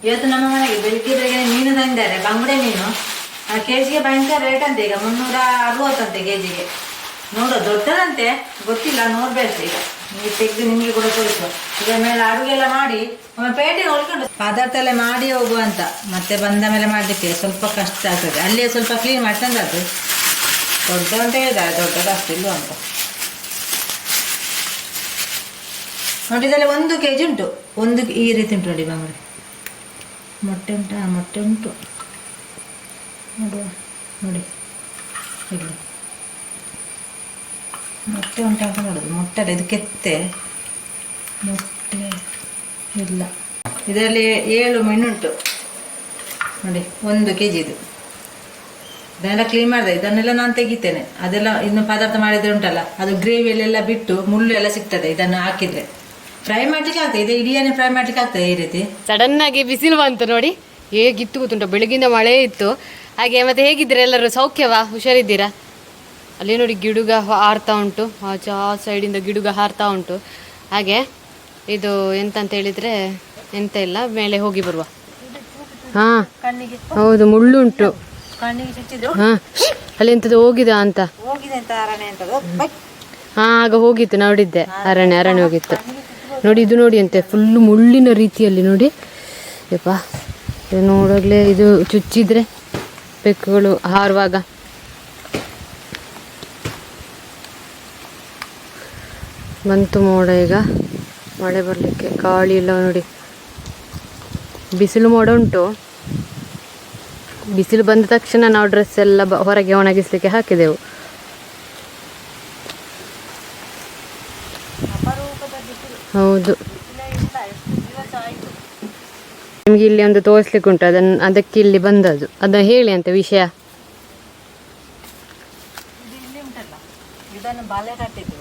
ಇವತ್ತು ನಮ್ಮ ಮನೆಗೆ ಬೆಳಿಗ್ಗೆ ಮೀನು ತಂದಿದ್ದಾರೆ, ಬಂಗುಡೆ ಮೀನು. ಕೆಜಿಗೆ ಭಯಂಕರ ರೇಟ್ ಅಂತೆ, ಈಗ 360 ಅಂತೆ ಕೆಜಿಗೆ. ನೋಡು ದೊಡ್ಡದಂತೆ, ಗೊತ್ತಿಲ್ಲ, ನೋಡ್ಬೇಕು ಈಗ. ನೀವು ತೆಗೆದು ನಿಮಗೆ ಕೂಡ ತೋರಿಸುವ. ಈಗ ಮೇಲೆ ಅಡುಗೆಲ್ಲ ಮಾಡಿ ಪೇಟೆಗೆ ಹೊಳ್ಕೊಂಡು ಪದಾರ್ಥ ಎಲ್ಲ ಮಾಡಿ ಹೋಗುವ ಅಂತ. ಮತ್ತೆ ಬಂದ ಮೇಲೆ ಮಾಡಲಿಕ್ಕೆ ಸ್ವಲ್ಪ ಕಷ್ಟ ಆಗ್ತದೆ. ಅಲ್ಲೇ ಸ್ವಲ್ಪ ಕ್ಲೀನ್ ಮಾಡಿ ತಂದದ್ದು. ದೊಡ್ಡ ಅಂತ ಹೇಳಿದ್ದಾರೆ, ದೊಡ್ಡದು ಅಷ್ಟಿಲ್ಲ ಅಂತ ನೋಡಿ. ಇದರಲ್ಲಿ 1 kg ಉಂಟು. ಈ ರೀತಿ ಉಂಟು ನೋಡಿ ಬಂಗುಡೆ. ಮೊಟ್ಟೆ ಉಂಟಾ? ಮೊಟ್ಟೆ ಉಂಟು ನೋಡುವ, ನೋಡಿ ಇಲ್ಲಿ ಮೊಟ್ಟೆ ಉಂಟು ಅಂತ ನೋಡೋದು. ಮೊಟ್ಟೆ ಅಲ್ಲ, ಇದು ಕೆತ್ತೆ ಮೊಟ್ಟೆ ಇಲ್ಲ. ಇದರಲ್ಲಿ 7 ಮೀನುಂಟು ನೋಡಿ, 1 kg ಇದು. ಇದನ್ನೆಲ್ಲ ಕ್ಲೀನ್ ಮಾಡಿದೆ, ಇದನ್ನೆಲ್ಲ ನಾನು ತೆಗಿತೇನೆ. ಅದೆಲ್ಲ ಇನ್ನು ಪದಾರ್ಥ ಮಾಡಿದ್ರೆ ಉಂಟಲ್ಲ, ಅದು ಗ್ರೇವಿಯಲ್ಲೆಲ್ಲ ಬಿಟ್ಟು ಮುಳ್ಳು ಎಲ್ಲ ಸಿಗ್ತದೆ. ಇದನ್ನು ಹಾಕಿದ್ರೆ ಫ್ರೈ ಮಾಡ್ಲಿಕ್ಕೆ ಆಗ್ತದೆ. ಇದು ಇಡಿಯಾನೆ ಫ್ರೈ ಮಾಡ್ಲಿಕ್ಕೆ ಆಗ್ತದೆ. ಈ ರೀತಿ ಸಡನ್ ಆಗಿ ಬಿಸಿಲು ಬಂತು ನೋಡಿ, ಹೇಗಿತ್ತು ಗೊತ್ತುಂಟು. ಬೆಳಗಿಂದ ಮಳೆ ಇತ್ತು ಹಾಗೆ. ಮತ್ತೆ ಹೇಗಿದ್ದೀರಾ ಎಲ್ಲರೂ? ಸೌಖ್ಯವಾ? ಹುಷಾರಿದ್ದೀರಾ? ಅಲ್ಲಿ ನೋಡಿ ಗಿಡುಗ ಹಾರ್ತಾ ಉಂಟು, ಆ ಸೈಡಿಂದ ಗಿಡುಗ ಹಾರ್ತಾ ಉಂಟು. ಹಾಗೆ ಇದು ಎಂತ ಅಂತ ಹೇಳಿದ್ರೆ ಎಂತ ಇಲ್ಲ, ಮೇಲೆ ಹೋಗಿ ಬರುವ. ಹಾ ಹೌದು, ಮುಳ್ಳು ಉಂಟು. ಹಾ ಅಲ್ಲಿ ಎಂತದ್ದು ಹೋಗಿದ ಅಂತ. ಹಾ ಆಗ ಹೋಗಿತ್ತು, ನೋಡಿದ್ದೆ. ಅರಣ್ಯ ಹೋಗಿತ್ತು ನೋಡಿ. ಇದು ನೋಡಿ ಅಂತೆ, ಫುಲ್ಲು ಮುಳ್ಳಿನ ರೀತಿಯಲ್ಲಿ ನೋಡಿ. ಯಪ್ಪ, ನೋಡೋಗ್ಲೇ ಇದು ಚುಚ್ಚಿದ್ರೆ ಬೆಕ್ಕುಗಳು ಹಾರುವಾಗ. ಬಂತು ಮೋಡ, ಈಗ ಮಳೆ ಬರಲಿಕ್ಕೆ. ಗಾಳಿ ಎಲ್ಲ ನೋಡಿ, ಬಿಸಿಲು ಮೋಡ ಉಂಟು. ಬಿಸಿಲು ಬಂದ ತಕ್ಷಣ ನಾವು ಡ್ರೆಸ್ ಎಲ್ಲ ಹೊರಗೆ ಒಣಗಿಸ್ಲಿಕ್ಕೆ ಹಾಕಿದೆವು. ಹೌದು, ನಿಮ್ಗೆ ಇಲ್ಲಿ ಒಂದು ತೋರಿಸ್ಲಿಕ್ಕೆ ಉಂಟು, ಅದಕ್ಕೆ ಇಲ್ಲಿ ಬಂದದ್ದು. ಅದನ್ನ ಹೇಳಿ ಅಂತ ವಿಷಯ. ಇದನ್ನು ಬಲೆ ಕಟ್ಟಿದ್ದು.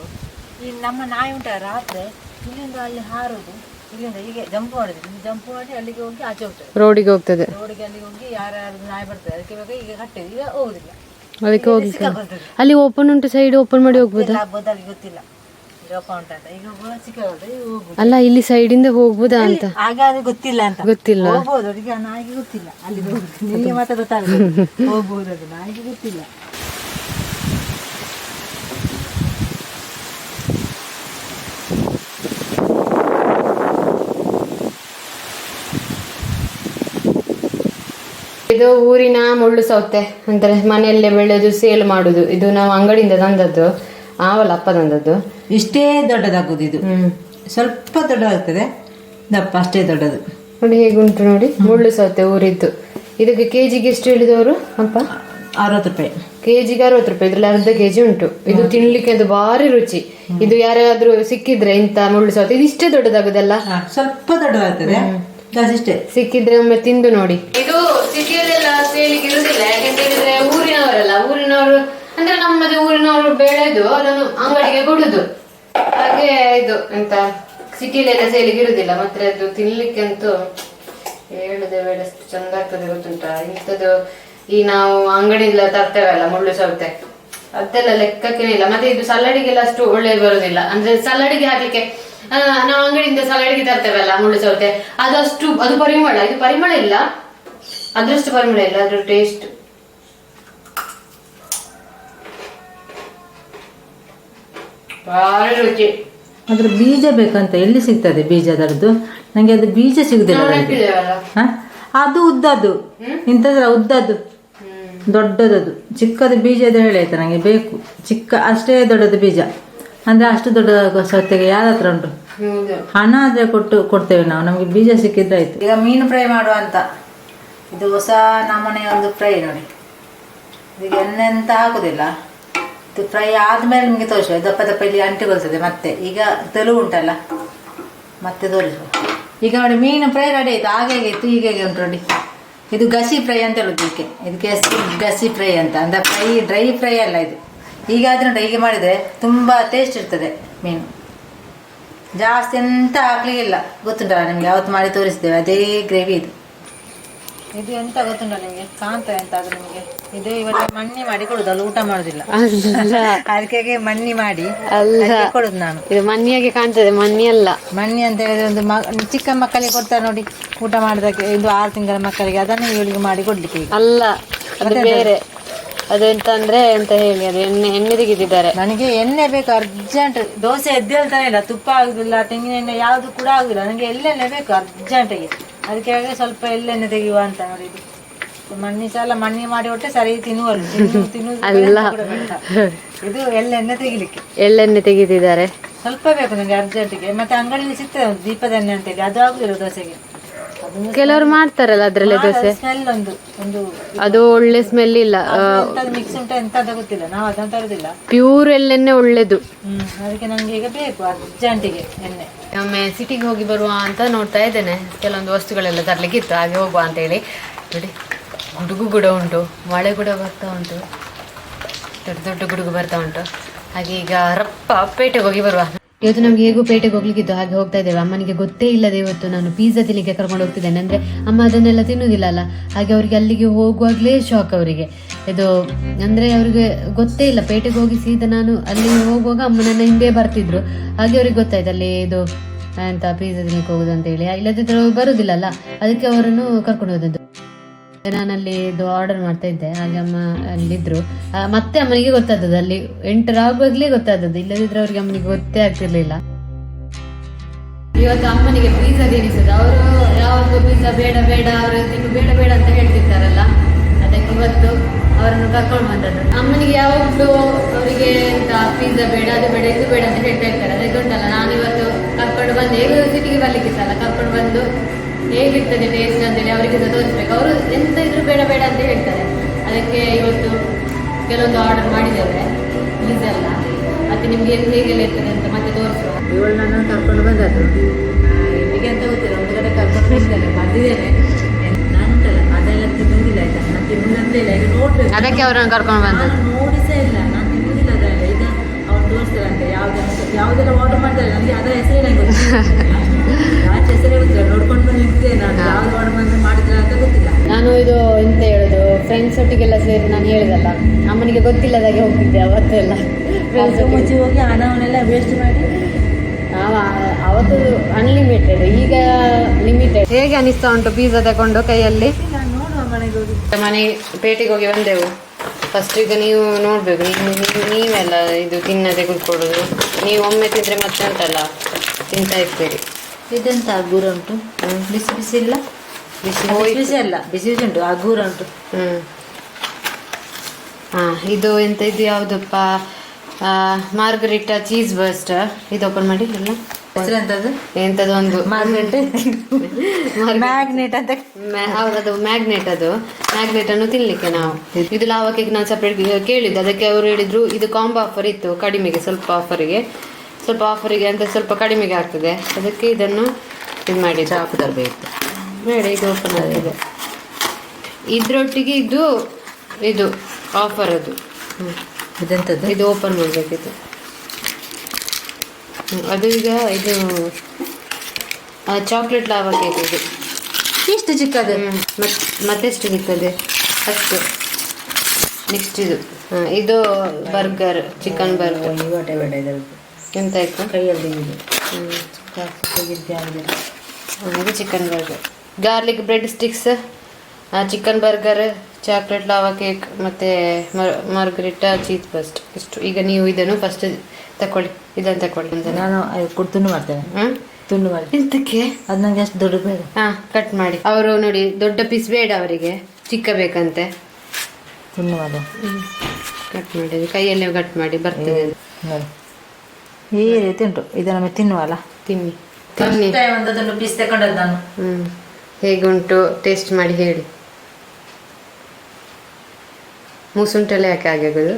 ಈ ನಮ್ಮ ನಾಯಿ ಉಂಟ, ರಾತ್ರಿ ಇಲ್ಲಿಂದ ಅಲ್ಲಿ ಹಾರೋದು, ಇಲ್ಲಿಂದ ಹೀಗೆ ಜಂಪ್ ಮಾಡಿದ್ರು. ಜಂಪ್ ಮಾಡಿ ಅಲ್ಲಿಗೆ ಹೋಗಿ ಆಚೆ ಹೋಗ್ತದೆ, ರೋಡಿಗೆ ಹೋಗ್ತದೆ. ರೋಡಿಗೆ ಅಲ್ಲಿಗೆ ಹೋಗಿ ಯಾರ್ಯಾರು ನಾಯಿ ಬರ್ತದೆ ಅದಕ್ಕೆ ಬೇಕಾಗಿ ಈಗ ಕಟ್ಟಿದ್ದು. ಈಗ ಹೋಗುದಿಲ್ಲ, ಅದಕ್ಕೆ ಹೋಗಿ ಅಲ್ಲಿ ಓಪನ್ ಉಂಟು, ಸೈಡ್ ಓಪನ್ ಮಾಡಿ ಹೋಗ್ಬೋದಾ? ಆಗ್ಬೋದಲ್ಲಿ ಗೊತ್ತಿಲ್ಲ. ಅಲ್ಲ, ಇಲ್ಲಿ ಸೈಡಿಂದ ಹೋಗ್ಬೋದಾ ಅಂತ. ಆಗ ಅದು ಗೊತ್ತಿಲ್ಲ ಅಂತ. ಗೊತ್ತಿಲ್ಲ, ಹೋಗ್ಬೋದು. ಈಗ ನಾಯಿಗೆ ಗೊತ್ತಿಲ್ಲ, ಅಲ್ಲಿ ನಿಮಗೆ ಮಾತ್ರ ಗೊತ್ತಾಗ್ತದೆ. ಹೋಗ್ಬೋದು, ಅದು ನಾಯಿಗೆ ಗೊತ್ತಿಲ್ಲ. ಇದು ಊರಿನ ಮುಳ್ಳು ಸೌತೆ ಅಂದ್ರೆ ಮನೆಯಲ್ಲೇ ಬೆಳೆದು ಸೇಲ್ ಮಾಡುದು. ಇದು ನಾವು ಅಂಗಡಿಯಿಂದ ತಂದದ್ದು, ಆವಲ್ಲ ಅಪ್ಪ ತಂದದ್ದು. ಇಷ್ಟೇ ದೊಡ್ಡದಾಗುದು ಇದು. ಸ್ವಲ್ಪ ದೊಡ್ಡದಾಗ್ತದೆ, ದಪ್ಪ ಅಷ್ಟೇ ದೊಡ್ಡದು. ನೋಡಿ ಹೇಗುಂಟು ನೋಡಿ, ಮುಳ್ಳು ಸೌತೆ ಊರಿದ್ದು. ಇದಕ್ಕೆ ಕೆಜಿಗೆ ಎಷ್ಟು ಹೇಳಿದವರು ಅಪ್ಪ? 60 ರೂಪಾಯಿ ಕೆಜಿಗೆ. 60 ರೂಪಾಯಿ. ಇದ್ರಲ್ಲಿ ಅರ್ಧ ಕೆಜಿ ಉಂಟು. ಇದು ತಿನ್ಲಿಕ್ಕೆ ಅದು ಭಾರಿ ರುಚಿ. ಇದು ಯಾರಾದ್ರೂ ಸಿಕ್ಕಿದ್ರೆ ಇಂತ ಮುಳ್ಳು ಸೌತೆ, ಇದು ಇಷ್ಟೇ ದೊಡ್ಡದಾಗುದಲ್ಲ, ಸ್ವಲ್ಪ ದೊಡ್ಡದಾಗ್ತದೆ ಅಷ್ಟೇ. ಸಿಕ್ಕಿದ್ರೆ ಒಮ್ಮೆ ತಿಂದು ನೋಡಿ. ಇದು ಸಿಟಿಯಲ್ಲೆಲ್ಲ ಸೇಲಿಗೆ ಇರುದಿಲ್ಲ, ಯಾಕಂತ ಹೇಳಿದ್ರೆ ಊರಿನವರು ಅಂದ್ರೆ ನಮ್ಮದು ಊರಿನವರು ಬೆಳೆದು ಅದನ್ನು ಅಂಗಡಿಗೆ ಕೊಡುದು. ಹಾಗೆ ಇದು ಎಂತ ಸಿಟಿಲೆಲ್ಲ ಸೇಲಿಗೆ ಇರುದಿಲ್ಲ. ಮತ್ತೆ ಅದು ತಿನ್ಲಿಕ್ಕೆ ಅಂತೂ ಹೇಳುದೇ ಬೇಡ, ಎಷ್ಟು ಚಂದ ಆಗ್ತದೆ ಗೊತ್ತುಂಟ. ಇಂಥದ್ದು ಈ ನಾವು ಅಂಗಡಿಯಿಂದ ತರ್ತೇವಲ್ಲ ಮುಳ್ಳು ಸೌತೆ, ಅದೆಲ್ಲ ಲೆಕ್ಕಕ್ಕೆ ಇಲ್ಲ. ಮತ್ತೆ ಇದು ಸಲಾಡಿಗೆಲ್ಲ ಅಷ್ಟು ಒಳ್ಳೆ ಬರುದಿಲ್ಲ. ಅಂದ್ರೆ ಸಲಾಡಿಗೆ ಹಾಕ್ಲಿಕ್ಕೆ ನಾವು ಅಂಗಡಿಯಿಂದ ಸಲಾಡಿಗೆ ತರ್ತೇವಲ್ಲ ಮುಳ್ಳು ಸೌತೆ, ಅದಷ್ಟು ಅದು ಪರಿಮಳ. ಇದು ಪರಿಮಳ ಇಲ್ಲ, ಅದ್ರಷ್ಟು ಪರಿಮಳ ಇಲ್ಲ, ಅದ್ರ ಟೇಸ್ಟ್. ಭಾರಿ ರುಚಿ. ಅದ್ರ ಬೀಜ ಬೇಕಂತ ಎಲ್ಲಿ ಸಿಗ್ತದೆ ಬೀಜ ಅದರದ್ದು? ನಂಗೆ ಅದು ಬೀಜ ಸಿಗುದಿಲ್ಲ. ಅದು ಉದ್ದದ್ದು, ಇಂಥದ್ರ ಉದ್ದದ್ದು ದೊಡ್ಡದದು, ಚಿಕ್ಕದು ಬೀಜ ಇದೆ ಹೇಳಿ ಆಯ್ತಾ. ನಂಗೆ ಬೇಕು ಚಿಕ್ಕ ಅಷ್ಟೇ ದೊಡ್ಡದು ಬೀಜ. ಅಂದ್ರೆ ಅಷ್ಟು ದೊಡ್ಡ ಸೌತೆಗೆ ಯಾರ ಹತ್ರ ಉಂಟು? ಹಣ ಆದ್ರೆ ಕೊಡ್ತೇವೆ ನಾವು, ನಮ್ಗೆ ಬೀಜ ಸಿಕ್ಕಿದ್ರೆ ಆಯ್ತು. ಈಗ ಮೀನು ಫ್ರೈ ಮಾಡುವ ಅಂತ. ಇದು ಹೊಸ ನಮ್ಮನೆ ಒಂದು ಫ್ರೈ ನೋಡಿ. ಈಗ ಎಣ್ಣೆ ಅಂತ ಹಾಕುದಿಲ್ಲ, ಇದು ಫ್ರೈ ಆದ್ಮೇಲೆ ನಿಮಗೆ ತೋರಿಸುವ. ದಪ್ಪ ದಪ್ಪ ಇಲ್ಲಿ ಅಂಟಿಕೊಳ್ತದೆ. ಮತ್ತೆ ಈಗ ತೆಲು ಉಂಟಲ್ಲ, ಮತ್ತೆ ತೋರಿಸುವ. ಈಗ ನೋಡಿ ಮೀನು ಫ್ರೈ ರೆಡಿ ಆಯ್ತು. ಹಾಗೆ ಇತ್ತು, ಹೀಗೆ ಉಂಟು ನೋಡಿ. ಇದು ಗಸಿ ಫ್ರೈ ಅಂತ ಹೇಳುದು ಇದಕ್ಕೆ. ಇದಕ್ಕೆ ಗಸಿ ಫ್ರೈ ಅಂತ, ಅಂದ್ರೆ ಫ್ರೈ ಡ್ರೈ ಫ್ರೈ ಅಲ್ಲ ಇದು. ಹೀಗಾದ್ರೆ ನೋಡಿ, ಹೀಗೆ ಮಾಡಿದರೆ ತುಂಬ ಟೇಸ್ಟ್ ಇರ್ತದೆ ಮೀನು. ಜಾಸ್ತಿ ಎಂತ ಹಾಕ್ಲಿಕ್ಕಿಲ್ಲ, ಗೊತ್ತುಂಟಲ್ಲ ನಿಮ್ಗೆ, ಯಾವತ್ತು ಮಾಡಿ ತೋರಿಸ್ತೇವೆ ಅದೇ ಗ್ರೇವಿ ಇದು. ಇದು ಎಂತ ಗೊತ್ತುಂಟ ನಿಮ್ಗೆ, ಕಾಂತ ಎಂತ ಅದು ನಿಮ್ಗೆ, ಇದು ಇವೆಲ್ಲ ಮಣ್ಣಿ ಮಾಡಿ ಕೊಡುದಲ್ಲ, ಊಟ ಮಾಡುದಿಲ್ಲ ಅದಕ್ಕೆ ಮಣ್ಣಿ ಮಾಡಿ ಕೊಡುದು ನಾನು. ಇದು ಮಣ್ಣಿಯಾಗಿ ಕಾಣ್ತದೆ, ಮಣ್ಣಿ ಅಲ್ಲ. ಮಣ್ಣಿ ಅಂತ ಹೇಳಿದ್ರೆ ಒಂದು ಚಿಕ್ಕ ಮಕ್ಕಳಿಗೆ ಕೊಡ್ತಾರೆ ನೋಡಿ ಊಟ ಮಾಡಿದಕ್ಕೆ, ಇದು 6 ತಿಂಗಳ ಮಕ್ಕಳಿಗೆ, ಅದನ್ನು ಇವಳಿಗೆ ಮಾಡಿ ಕೊಡ್ಲಿಕ್ಕೆ. ಅಲ್ಲ, ಅದು ಬೇರೆ. ಅದೆಂತ ಅಂದ್ರೆ ಎಂತ ಹೇಳಿ, ಅದು ಎಣ್ಣೆ ತೆಗೆದಿದ್ದಾರೆ. ನನಗೆ ಎಣ್ಣೆ ಬೇಕು ಅರ್ಜೆಂಟ್. ದೋಸೆ ಎದ್ದೇಳ್ತಾನೆ ಇಲ್ಲ, ತುಪ್ಪ ಆಗುದಿಲ್ಲ, ತೆಂಗಿನ ಎಣ್ಣೆ ಯಾವ್ದು ಕೂಡ ಆಗುದಿಲ್ಲ. ನನಗೆ ಎಳ್ಳೆಣ್ಣೆ ಬೇಕು ಅರ್ಜೆಂಟಿಗೆ. ಅದಕ್ಕೆ ಸ್ವಲ್ಪ ಎಳ್ಳೆಣ್ಣೆ ತೆಗೆಯುವ ಅಂತ ನೋಡಿ. ಇದು ಮಣ್ಣಿ ಸಲ ಮಣ್ಣಿ ಮಾಡಿ ಒಟ್ಟೆ ಸರಿ ತಿನ್ನುವಲ್ಲ, ಇದು ಎಳ್ಳೆಣ್ಣೆ ತೆಗಿಲಿಕ್ಕೆ. ಎಳ್ಳೆಣ್ಣೆ ತೆಗೆದಿದ್ದಾರೆ. ಸ್ವಲ್ಪ ಬೇಕು ನನಗೆ ಅರ್ಜೆಂಟಿಗೆ. ಮತ್ತೆ ಅಂಗಡಿಯಲ್ಲಿ ಸಿಗ್ತದೆ ದೀಪದ ಎಣ್ಣೆ ಅಂತ ಹೇಳಿ, ಅದು ಆಗುದಿಲ್ಲ ದೋಸೆಗೆ. ಕೆಲವರು ಮಾಡ್ತಾರಲ್ಲ ಅದ್ರಲ್ಲಿ ದೋಸೆ, ಸ್ಮೆಲ್ ಅದು ಒಳ್ಳೆ ಸ್ಮೆಲ್ ಇಲ್ಲ. ಮಿಕ್ಸ್ ಉಂಟ ಎಂತ ಗೊತ್ತಿಲ್ಲ, ನಾವು ಅದನ್ನ ತರುದಿಲ್ಲ. ಪ್ಯೂರ್ ಎಳ್ಳೆಣ್ಣೆ ಒಳ್ಳೇದು. ಅದಕ್ಕೆ ನಂಗೆ ಈಗ ಬೇಕು ಅರ್ಜೆಂಟಿಗೆ ಎಣ್ಣೆ. ಒಮ್ಮೆ ಸಿಟಿಗೆ ಹೋಗಿ ಬರುವ ಅಂತ ನೋಡ್ತಾ ಇದ್ದೇನೆ. ಕೆಲವೊಂದು ವಸ್ತುಗಳೆಲ್ಲ ತರ್ಲಿಕ್ಕೆ ಇತ್ತು, ಹಾಗೆ ಹೋಗುವ ಅಂತ ಹೇಳಿ. ನೋಡಿ, ಗುಡುಗು ಕೂಡ ಉಂಟು, ಮಳೆ ಕೂಡ ಬರ್ತಾ ಉಂಟು, ದೊಡ್ಡ ದೊಡ್ಡ ಗುಡುಗು ಬರ್ತಾ ಉಂಟು. ಹಾಗೆ ಈಗ ರಪ್ಪ ಪೇಟೆಗೆ ಹೋಗಿ ಬರುವ. ಇವತ್ತು ನಮ್ಗೆ ಹೇಗೂ ಪೇಟೆಗೆ ಹೋಗ್ಲಿಕ್ಕಿತ್ತು, ಹಾಗೆ ಹೋಗ್ತಾ ಇದ್ದೇವೆ. ಅಮ್ಮನಿಗೆ ಗೊತ್ತೇ ಇಲ್ಲದೆ ಇವತ್ತು ನಾನು ಪಿಜ್ಜಾ ತಿನ್ಲಿಕ್ಕೆ ಕರ್ಕೊಂಡು ಹೋಗ್ತಿದ್ದೇನೆ. ಅಂದ್ರೆ ಅಮ್ಮ ಅದನ್ನೆಲ್ಲ ತಿನ್ನುವುದಿಲ್ಲ ಅಲ್ಲ, ಹಾಗೆ ಅವರಿಗೆ ಅಲ್ಲಿಗೆ ಹೋಗುವಾಗ್ಲೇ ಶಾಕ್ ಅವರಿಗೆ. ಇದು ಅಂದ್ರೆ ಅವ್ರಿಗೆ ಗೊತ್ತೇ ಇಲ್ಲ, ಪೇಟೆಗೆ ಹೋಗಿ ಸೀದಾ ನಾನು ಅಲ್ಲಿ ಹೋಗುವಾಗ ಅಮ್ಮ ನನ್ನ ಹಿಂದೆ ಬರ್ತಿದ್ರು. ಹಾಗೆ ಅವ್ರಿಗೆ ಗೊತ್ತಾಯ್ತು ಅಲ್ಲಿ ಇದು ಅಂತ ಪಿಜ್ಜಾ ತಿನ್ಲಿಕ್ಕೆ ಹೋಗುದು ಅಂತ ಹೇಳಿ. ಇಲ್ಲದಿದ್ರು ಬರುದಿಲ್ಲಲ್ಲ, ಅದಕ್ಕೆ ಅವರನ್ನು ಕರ್ಕೊಂಡು ಹೋದದ್ದು. ನಾನಲ್ಲಿ ಇದು ಆರ್ಡರ್ ಮಾಡ್ತಾ ಇದ್ದೆ, ಹಾಗೆ ಅಮ್ಮ ಅಲ್ಲಿದ್ರು. ಮತ್ತೆ ಅಮ್ಮನಿಗೆ ಗೊತ್ತಾದದ್ದು, ಅಲ್ಲಿ ಎಂಟರ್ ಆಗುವಾಗ್ಲೇ ಗೊತ್ತಾದದ್ದು. ಇಲ್ಲದಿದ್ರೆ ಅವ್ರಿಗೆ ಅಮ್ಮನಿಗೆ ಗೊತ್ತೇ ಆಗ್ತಿರ್ಲಿಲ್ಲ. ಇವತ್ತು ಅಮ್ಮನಿಗೆ ಪಿಜ್ಜಾ ತಿನ್ನಿಸುದು. ಅವರು ಯಾವಾಗಲೂ ಪಿಜ್ಜಾ ಬೇಡ ಬೇಡ, ಅವರು ತಿನ್ನು ಬೇಡ ಬೇಡ ಅಂತ ಹೇಳ್ತಿರ್ತಾರಲ್ಲ, ಅದಕ್ಕೆ ಇವತ್ತು ಅವರನ್ನು ಕರ್ಕೊಂಡು ಬಂದದ್ದು. ಅಮ್ಮನಿಗೆ ಯಾವಾಗಲೂ ಅವರಿಗೆ ಎಂತ ಪಿಜ್ಜಾ ಬೇಡ, ಅದು ಬೇಡ, ಇದು ಬೇಡ ಅಂತ ಹೇಳ್ತಾ ಇರ್ತಾರೆ. ಅದಕ್ಕೆ ಉಂಟಲ್ಲ, ನಾನು ಇವತ್ತು ಕರ್ಕೊಂಡು ಬಂದೆ. ಹೇಗೂ ಸಿಟಿಗೆ ಬರ್ಲಿಕ್ಕಿತ್ತಲ್ಲ, ಕರ್ಕೊಂಡು ಬಂದು ಹೇಗಿರ್ತದೆ ಟೇಸ್ಟ್ ಅಂತೇಳಿ ಅವರಿಗೆ ತೋರಿಸ್ಬೇಕು. ಅವರು ಎಂತ ಇದ್ರು ಬೇಡ ಬೇಡ ಅಂತ ಹೇಳ್ತಾರೆ. ಅದಕ್ಕೆ ಇವತ್ತು ಕೆಲವೊಂದು ಆರ್ಡರ್ ಮಾಡಿದ್ದೇವೆ ಪಿಜ್ಜಾ ಎಲ್ಲ. ಮತ್ತೆ ನಿಮ್ಗೆ ಹೇಗೆಲ್ಲ ಇರ್ತದೆ ಅಂತ ಮತ್ತೆ ತೋರಿಸುವ. ಇವಳು ನನ್ನ ಕರ್ಕೊಂಡು ಬಂದದ್ದು ಇಲ್ಲಿಗೆ ಅಂತ ಗೊತ್ತಿಲ್ಲ, ಒಂದು ಕಡೆ ಕರ್ಕೊಂಡು ಬಂದಿದ್ದೇನೆ. ನಾನುಂಟಲ್ಲ ಅದೆಲ್ಲ ತಿನ್ನುವುದಿಲ್ಲ, ಆಯ್ತಾ, ನಾನು ತಿನ್ನುವುದಂತ ಇಲ್ಲ. ಈಗ ನೋಡ್ಬೇಕು, ಅದಕ್ಕೆ ಅವರನ್ನು ಕರ್ಕೊಂಡು ಬಂದದ್ದು. ನೋಡಿಸೇ ಇಲ್ಲ, ನಾನು ತಿನ್ನುವುದಿಲ್ಲ ಅದೆಲ್ಲ. ಈಗ ಅವ್ರು ತೋರಿಸ್ತಾರಂತೆ ಯಾವುದೆಲ್ಲ ಆರ್ಡರ್ ಮಾಡ್ತಾರೆ. ನನಗೆ ಅದರ ಹೆಸರೇ ನಂಗೆ ಗೊತ್ತಿಲ್ಲ, ಯಾಕೆ ಹೆಸರೇ ಗೊತ್ತಿಲ್ಲ. ನೋಡ್ಕೊಂಡು ನಿಂತಿದ್ದೆ ನಾನು, ಯಾವ್ದು ಆರ್ಡರ್ ಮಾಡಿದ್ರೆ ಅಂತ ಗೊತ್ತಿಲ್ಲ. ನಾನು ಇದು ಎಂತ ಹೇಳುದು, ಫ್ರೆಂಡ್ಸ್ ಒಟ್ಟಿಗೆಲ್ಲ ಸೇರಿ ನಾನು ಹೇಳಿದಲ್ಲ, ಅಮ್ಮನಿಗೆ ಗೊತ್ತಿಲ್ಲದಾಗೆ ಹೋಗ್ತಿದ್ದೆ ಅವತ್ತೆಲ್ಲ. ಮುಂಚೆ ಹೋಗಿ ಹಣವನ್ನೆಲ್ಲ ವೇಸ್ಟ್ ಮಾಡಿ ಅವತ್ತು ಅನ್ಲಿಮಿಟೆಡ್, ಈಗ ಲಿಮಿಟೆಡ್. ಹೇಗೆ ಅನಿಸ್ತಾ ಉಂಟು ಪಿಜ್ಜಾ ತಗೊಂಡು ಕೈಯಲ್ಲಿ? ಮನೆ ಪೇಟೆಗೆ ಹೋಗಿ ಬಂದೆವು. ಫಸ್ಟ್ ಈಗ ನೀವು ನೋಡ್ಬೇಕು, ನೀವೆಲ್ಲ ಇದು ತಿನ್ನದೆ ಕೂತ್ಕೊಳ್ಳೋದು. ನೀವು ಒಮ್ಮೆ ತಿಂದ್ರೆ ಮತ್ತೆ ಉಂಟಲ್ಲ ತಿಂತಾ ಇರ್ತೀರಿ. ಇದೆಂತ ಗೂರ ಉಂಟು, ಬಿಸಿ ಬಿಸಿ ಇಲ್ಲ, ಬಿಸಿ ಅಲ್ಲ, ಬಿಸಿ ಬಿಸಿ ಉಂಟು, ಆ ಗೂರ ಉಂಟು. ಇದು ಎಂತ, ಇದು ಯಾವುದಪ್ಪ, ಮಾರ್ಗರಿಟಾ ಚೀಸ್ ಬರ್ಸ್ಟ್. ಇದು ಓಪನ್ ಮಾಡಿ. ಎಲ್ಲ ಎಂತದ್ದು ಒಂದು ಮ್ಯಾಗ್ನೆಟ್ ಅಂತ, ಹೌದದು ಮ್ಯಾಗ್ನೆಟ್. ಅದು ಮ್ಯಾಗ್ನೆಟ್ ಅನ್ನು ತಿನ್ಲಿಕ್ಕೆ ನಾವು ಇದು ಲಾವಾ ಕೇಕ್ ನಾನು ಸಪ್ರೇಟ್ ಕೇಳಿದ್ದು. ಅದಕ್ಕೆ ಅವರು ಹೇಳಿದ್ರು ಇದು ಕಾಂಬೋ ಆಫರ್ ಇತ್ತು, ಕಡಿಮೆಗೆ, ಸ್ವಲ್ಪ ಆಫರಿಗೆ ಅಂತ ಸ್ವಲ್ಪ ಕಡಿಮೆಗೆ ಆಗ್ತದೆ. ಅದಕ್ಕೆ ಇದನ್ನು ಇದು ಮಾಡಿ ಚಾಕು ತರಬೇಕು ಬೇಡ. ಇದು ಓಪನ್ ಆಗಿದೆ, ಇದ್ರೊಟ್ಟಿಗೆ ಇದು ಆಫರ್. ಅದು ಇದೆಂತದ್ದು, ಇದು ಓಪನ್ ಮಾಡಬೇಕಿತ್ತು. ಅದು ಈಗ ಇದು ಚಾಕ್ಲೇಟ್ ಲಾವಾ ಕೇಕ್. ಇದು ಇಷ್ಟು ಚಿಕ್ಕದು, ಮತ್ತೆಷ್ಟು ಸಿಗ್ತದೆ ಅಷ್ಟು. ನೆಕ್ಸ್ಟ್ ಇದು ಬರ್ಗರ್, ಚಿಕನ್ ಬರ್ಗರ್. ಎಂತ ಆಯ್ತು ಕೈಯಲ್ಲಿ ಇದು chicken burger, garlic bread sticks, chicken burger, chocolate lava cake, ಮತ್ತೆ ಮಾರ್ಗರಿಟಾ ಚೀಸ್ ಬಸ್ಟ್. ಇಷ್ಟು. ಈಗ ನೀವು ಇದನ್ನು ಫಸ್ಟ್ ತಕೊಳ್ಳಿ, ಇದನ್ನು ತಕೊಳ್ಳಿ ಅಂತ ನಾನು ತುಂಡು ಮಾಡ್ತೇನೆ. ತುಂಡು ಮಾಡಿ ಎಂತಕ್ಕೆ? ಅದು ನಂಗೆ ಅಷ್ಟು ದೊಡ್ಡ ಬೇಡ. ಕಟ್ ಮಾಡಿ. ಅವರು ನೋಡಿ ದೊಡ್ಡ ಪೀಸ್ ಬೇಡ, ಅವರಿಗೆ ಚಿಕ್ಕ ಬೇಕಂತೆ. ತುಂಡು ಮಾಡಿ ಕಟ್ ಮಾಡಿ, ಕೈಯಲ್ಲೇ ಕಟ್ ಮಾಡಿ ಬರ್ತದೆ ನೋಡಿ. ಈ ರೀತಿ ಉಂಟು. ಇದನ್ನು ತಿನ್ನುವಲ್ಲ, ತಿನ್ನಿ ಒಂದೊಂದು ಪೀಸ್ ತಗೊಂಡದ್ದು ನಾನು. ಹೇಗುಂಟು ಟೇಸ್ಟ್ ಮಾಡಿ ಹೇಳಿ. ಮೂಸುಂಟೆಲ್ಲ ಯಾಕೆ ಆಗೋದು?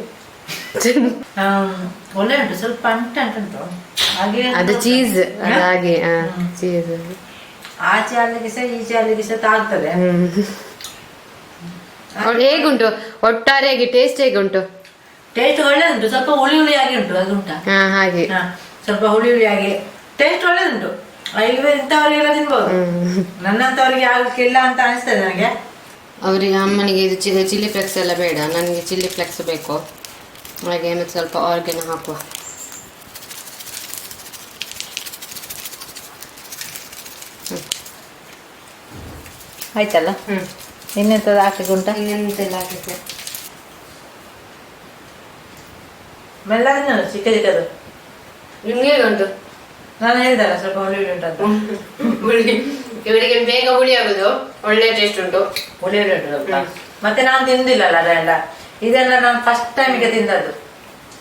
ಒಳ್ಳೆ ಉಂಟು, ಸ್ವಲ್ಪ ಅಂಟು ಹಾಗೆ. ಅದು ಚೀಸ್, ಅದು ಹಾಗೆ ಚೀಸ್. ಆಚೆ ಅಲ್ಲಿಗೆ ಸಹ ಈಚೆ ಅಲ್ಲಿಗೆ ಸಹ ಆಗ್ತದೆ. ಹೇಗುಂಟು ಒಟ್ಟಾರೆಯಾಗಿ ಟೇಸ್ಟ್ ಹೇಗುಂಟು? ಟೇಸ್ಟ್ ಒಳ್ಳೆ ಉಂಟು, ಸ್ವಲ್ಪ ಹುಳಿ ಹುಳಿಯಾಗಿ ಉಂಟು. ಅದು ಉಂಟಾ? ಹಾಗೆ ಸ್ವಲ್ಪ ಹುಳಿ ಹುಳಿಯಾಗಿ ಟೇಸ್ಟ್ ಒಳ್ಳೆದುಂಟು. ಇಂಥವ್ರಿಗೆಲ್ಲ ತಿನ್ಬಹುದು, ನನ್ನಂತವ್ರಿಗೆ ಆಗಕ್ಕಿಲ್ಲ ಅಂತ ಅನಿಸ್ತದೆ ನನಗೆ. ಅವರಿಗೆ ಅಮ್ಮನಿಗೆ ಇದು ಚಿಲ್ಲಿ ಫ್ಲೆಕ್ಸ್ ಎಲ್ಲ ಬೇಡ, ನನಗೆ ಚಿಲ್ಲಿ ಫ್ಲೆಕ್ಸ್ ಬೇಕು. ಹಾಗೆ ಮತ್ತೆ ಸ್ವಲ್ಪ ಆರ್ಗೆನ ಹಾಕುವ. ಆಯ್ತಲ್ಲ. ಇನ್ನೆಂಥದ್ದು ಹಾಕಿ ಉಂಟಾ? ಇನ್ನೆಂತೆಲ್ಲ ಹಾಕಿದ್ದೆ ಮೆಲ್ಲಗೆ ಚಿಕ್ಕ ಚಿಕ್ಕದು ನಿಮ್ಗೆ ಉಂಟು. ನಾನು ಹೇಳಿದಲ್ಲ ಸ್ವಲ್ಪ ಹುಳಿ ಉಂಟಂತ. ಇವರಿಗೆ ಬೇಗ ಹುಳಿ ಆಗುದು, ಒಳ್ಳೆ ಟೇಸ್ಟ್ ಉಂಟು. ಹುಳಿ ಉಂಟು. ಮತ್ತೆ ನಾನು ತಿಂದಿಲ್ಲಲ್ಲ ಅದೆಲ್ಲ, ಇದೆಲ್ಲ ನಾನು ಫಸ್ಟ್ ಟೈಮಿಗೆ ತಿಂದದ್ದು,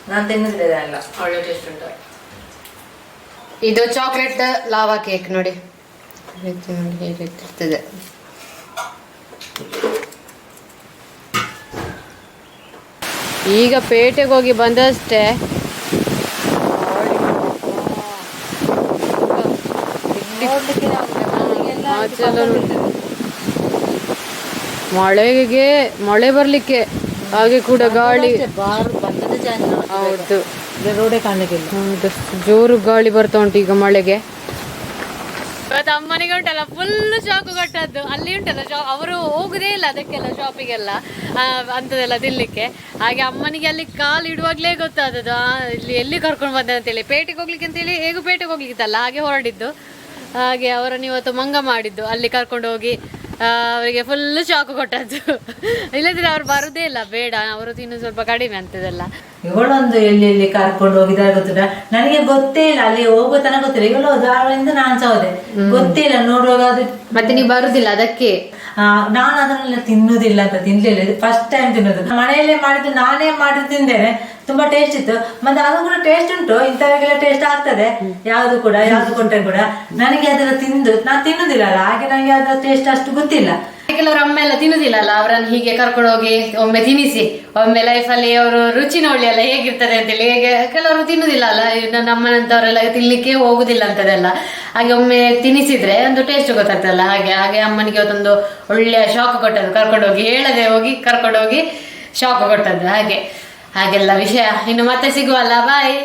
ನಾನು ತಿನ್ನುದಿಲ್ಲ ಇದೆಲ್ಲ. ಒಳ್ಳೆ ಟೇಸ್ಟ್ ಉಂಟು. ಇದು ಚಾಕ್ಲೇಟ್ ಲಾವಾ ಕೇಕ್ ನೋಡಿ, ಹೇಗಿರ್ತದೆ. ಈಗ ಪೇಟೆಗೆ ಹೋಗಿ ಬಂದಷ್ಟೇ ಮಳೆ ಬರ್ಲಿಕ್ಕೆ, ಹಾಗೆ ಕೂಡ ಗಾಳಿ. ಹೌದು, ರೋಡೇ ಕಾಣಲಿಕ್ಕಿಲ್ಲ. ಹೌದು, ಜೋರು ಗಾಳಿ ಬರ್ತಾ ಉಂಟು ಈಗ ಮಳೆಗೆ. ಇವತ್ತು ಅಮ್ಮನಿಗೆ ಉಂಟಲ್ಲ ಫುಲ್ ಶಾಕು ಕೊಟ್ಟದ್ದು. ಅಲ್ಲಿ ಉಂಟಲ್ಲ ಅವರು ಹೋಗುದೇ ಇಲ್ಲ ಅದಕ್ಕೆಲ್ಲ, ಶಾಪಿಗೆಲ್ಲ ಅಂಥದ್ದೆಲ್ಲ ತಿನ್ಲಿಕ್ಕೆ. ಹಾಗೆ ಅಮ್ಮನಿಗೆ ಅಲ್ಲಿ ಕಾಲು ಇಡುವಾಗಲೇ ಗೊತ್ತಾದದ್ದು ಇಲ್ಲಿ ಎಲ್ಲಿ ಕರ್ಕೊಂಡು ಬಂದೆ ಅಂತೇಳಿ. ಪೇಟೆಗೆ ಹೋಗ್ಲಿಕ್ಕೆ ಅಂತೇಳಿ ಹೇಗೂ ಪೇಟೆಗೆ ಹೋಗ್ಲಿಕ್ಕಿತ್ತಲ್ಲ, ಹಾಗೆ ಹೊರಡಿದ್ದು. ಹಾಗೆ ಅವರನ್ನು ಇವತ್ತು ಮಂಗ ಮಾಡಿದ್ದು, ಅಲ್ಲಿ ಕರ್ಕೊಂಡು ಹೋಗಿ ಅವರಿಗೆ ಫುಲ್ ಶಾಕು ಕೊಟ್ಟದ್ದು. ಇಲ್ಲದಿದ್ರೆ ಅವ್ರು ಬರುದೇ ಇಲ್ಲ, ಬೇಡ ಅವರು ತಿನ್ನು ಸ್ವಲ್ಪ ಕಡಿಮೆ ಅಂತದೆಲ್ಲ. ಇವಳೊಂದು ಎಲ್ಲಿ ಎಲ್ಲಿ ಕರ್ಕೊಂಡು ಹೋಗಿದ್ದಾರೆ ಗೊತ್ತಿಲ್ಲ, ನನಗೆ ಗೊತ್ತೇ ಇಲ್ಲ, ಅಲ್ಲಿ ಹೋಗೋ ತನಕ ಗೊತ್ತಿಲ್ಲ. ಇವಳು ಧಾರವಾಡಿಂದ ನಾನು ಸಹ ಹೋದೆ, ಗೊತ್ತೇ ಇಲ್ಲ. ನೋಡುವಾಗ ಅದು ಮತ್ತೆ ನೀವು ಬರುದಿಲ್ಲ ಅದಕ್ಕೆ. ನಾನು ಅದನ್ನೆಲ್ಲ ತಿನ್ನುದಿಲ್ಲ ಅಂತ ತಿನ್ಲಿಲ್ಲ, ಇದು ಫಸ್ಟ್ ಟೈಮ್ ತಿನ್ನೋದು. ಮನೆಯಲ್ಲೇ ಮಾಡಿದ್ದು, ನಾನೇ ಮಾಡಿ ತಿಂದೇನೆ, ತುಂಬಾ ಟೇಸ್ಟ್ ಇತ್ತು. ಮತ್ತೆ ಅದು ಕೂಡ ಟೇಸ್ಟ್ ಉಂಟು, ಇಂಥವೆಲ್ಲ ಟೇಸ್ಟ್ ಆಗ್ತದೆ ಯಾವ್ದು ಕೊಟ್ಟರೆ ಕೂಡ. ನನಗೆ ಅದೆಲ್ಲ ನಾನು ತಿನ್ನುದಿಲ್ಲ ಅಲ್ಲ, ಹಾಗೆ ನನಗೆ ಅದರ ಟೇಸ್ಟ್ ಅಷ್ಟು ಗೊತ್ತಿಲ್ಲ. ಕೆಲವರು ಅಮ್ಮ ಎಲ್ಲ ತಿನ್ನುದಿಲ್ಲ ಅಲ್ಲ, ಅವರನ್ನು ಹೀಗೆ ಕರ್ಕೊಂಡು ಹೋಗಿ ಒಮ್ಮೆ ತಿನ್ನಿಸಿ, ಒಮ್ಮೆ ಲೈಫಲ್ಲಿ ಅವರು ರುಚಿ ನೋಡಿ ಅಲ್ಲ ಹೇಗಿರ್ತದೆ ಅಂತೇಳಿ. ಹೇಗೆ ಕೆಲವರು ತಿನ್ನುದಿಲ್ಲ ಅಲ್ಲ, ನಮ್ಮನಂತವರೆಲ್ಲ ತಿನ್ಲಿಕ್ಕೆ ಹೋಗುದಿಲ್ಲ ಅಂತದೆಲ್ಲ. ಹಾಗೆ ಒಮ್ಮೆ ತಿನ್ನಿಸಿದ್ರೆ ಒಂದು ಟೇಸ್ಟ್ ಗೊತ್ತಾಗ್ತದಲ್ಲ. ಹಾಗೆ ಅಮ್ಮನಿಗೆ ಅವತ್ತೊಂದು ಒಳ್ಳೆಯ ಶಾಕ್ ಕೊಟ್ಟದ್ದು, ಕರ್ಕೊಂಡು ಹೋಗಿ ಹೇಳದೆ ಹೋಗಿ ಕರ್ಕೊಂಡು ಹೋಗಿ ಶಾಕ್ ಕೊಟ್ಟದ್ದು. ಹಾಗೆಲ್ಲ ವಿಷಯ. ಇನ್ನು ಮತ್ತೆ ಸಿಗುವಲ್ಲ, ಬಾಯ್.